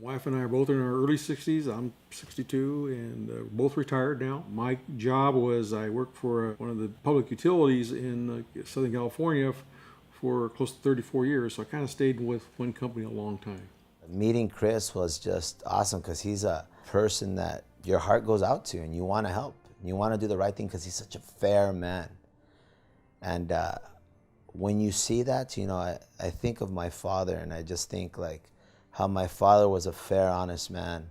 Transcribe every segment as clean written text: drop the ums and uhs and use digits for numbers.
My wife and I are both in our early 60s. I'm 62 and both retired now. My job was I worked for one of the public utilities in Southern California for close to 34 years. So I kind of stayed with one company a long time. Meeting Chris was just awesome because he's a person that your heart goes out to and you want to help. You want to do the right thing because he's such a fair man. And when you see that, you know, I think of my father and I just think like how my father was a fair, honest man.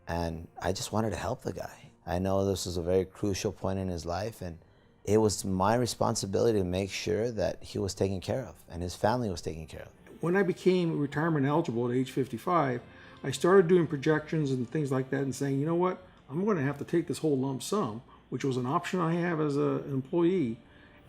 And I just wanted to help the guy. I know this was a very crucial point in his life and it was my responsibility to make sure that he was taken care of and his family was taken care of. When I became retirement eligible at age 55, I started doing projections and things like that and saying, you know what, I'm going to have to take this whole lump sum, which was an option I have as an employee,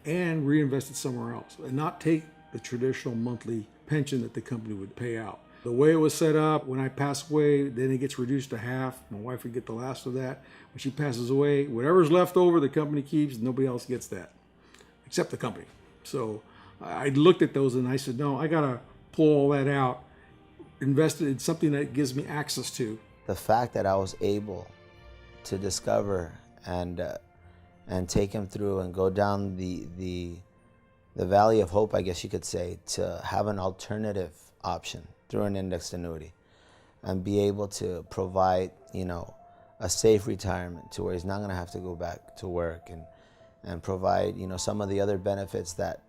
and reinvest it somewhere else and not take the traditional monthly pension that the company would pay out. The way it was set up, when I pass away, then it gets reduced to half. My wife would get the last of that. When she passes away, whatever's left over, the company keeps. Nobody else gets that, except the company. So I looked at those and I said, no, I got to pull all that out, invest it in something that gives me access to. The fact that I was able to discover and take him through and go down the valley of hope, I guess you could say, to have an alternative option through an indexed annuity and be able to provide, you know, a safe retirement to where he's not going to have to go back to work and provide, you know, some of the other benefits that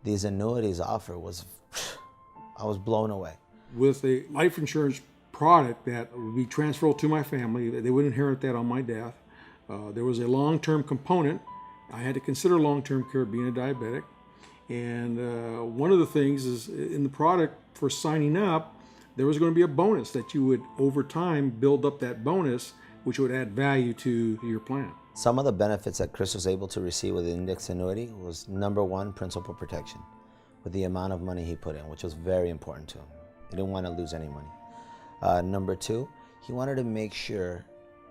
these annuities offer I was blown away. With a life insurance product that would be transferable to my family, they would inherit that on my death. There was a long-term component. I had to consider long-term care being a diabetic. And one of the things is in the product for signing up, there was going to be a bonus that you would over time build up that bonus, which would add value to your plan. Some of the benefits that Chris was able to receive with the index annuity was number one, principal protection with the amount of money he put in, which was very important to him. He didn't want to lose any money. Number two, he wanted to make sure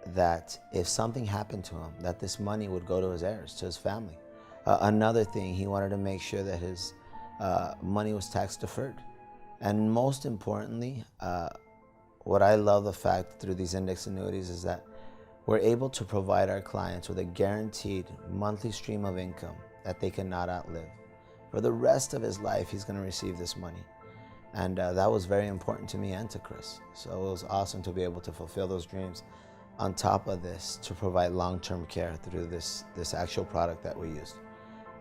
that if something happened to him, that this money would go to his heirs, to his family. Another thing, he wanted to make sure that his money was tax deferred. And most importantly, what I love the fact through these index annuities is that we're able to provide our clients with a guaranteed monthly stream of income that they cannot outlive. For the rest of his life, he's going to receive this money. And that was very important to me and to Chris. So it was awesome to be able to fulfill those dreams. On top of this, to provide long-term care through this actual product that we used.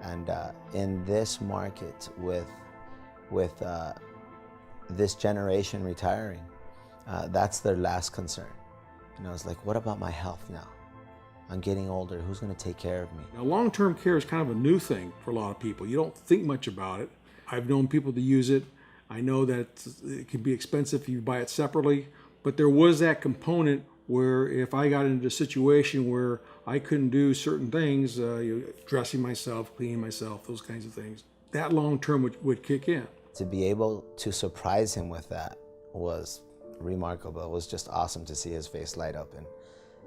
And in this market with this generation retiring, that's their last concern. You know, it's like, what about my health now? I'm getting older, who's gonna take care of me? Now, long-term care is kind of a new thing for a lot of people. You don't think much about it. I've known people to use it. I know that it can be expensive if you buy it separately, but there was that component where if I got into a situation where I couldn't do certain things, dressing myself, cleaning myself, those kinds of things, that long-term would kick in. To be able to surprise him with that was remarkable. It was just awesome to see his face light up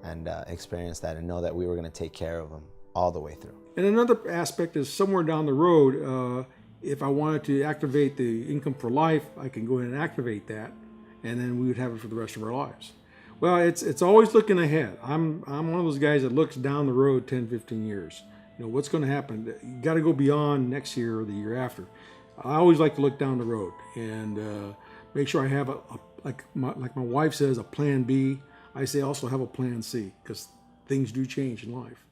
and experience that and know that we were going to take care of him all the way through. And another aspect is somewhere down the road, if I wanted to activate the income for life, I can go ahead and activate that, and then we would have it for the rest of our lives. Well, it's always looking ahead. I'm one of those guys that looks down the road 10, 15 years. You know, what's going to happen? You got to go beyond next year or the year after. I always like to look down the road and make sure I have like my wife says, a plan B. I say also have a plan C, because things do change in life.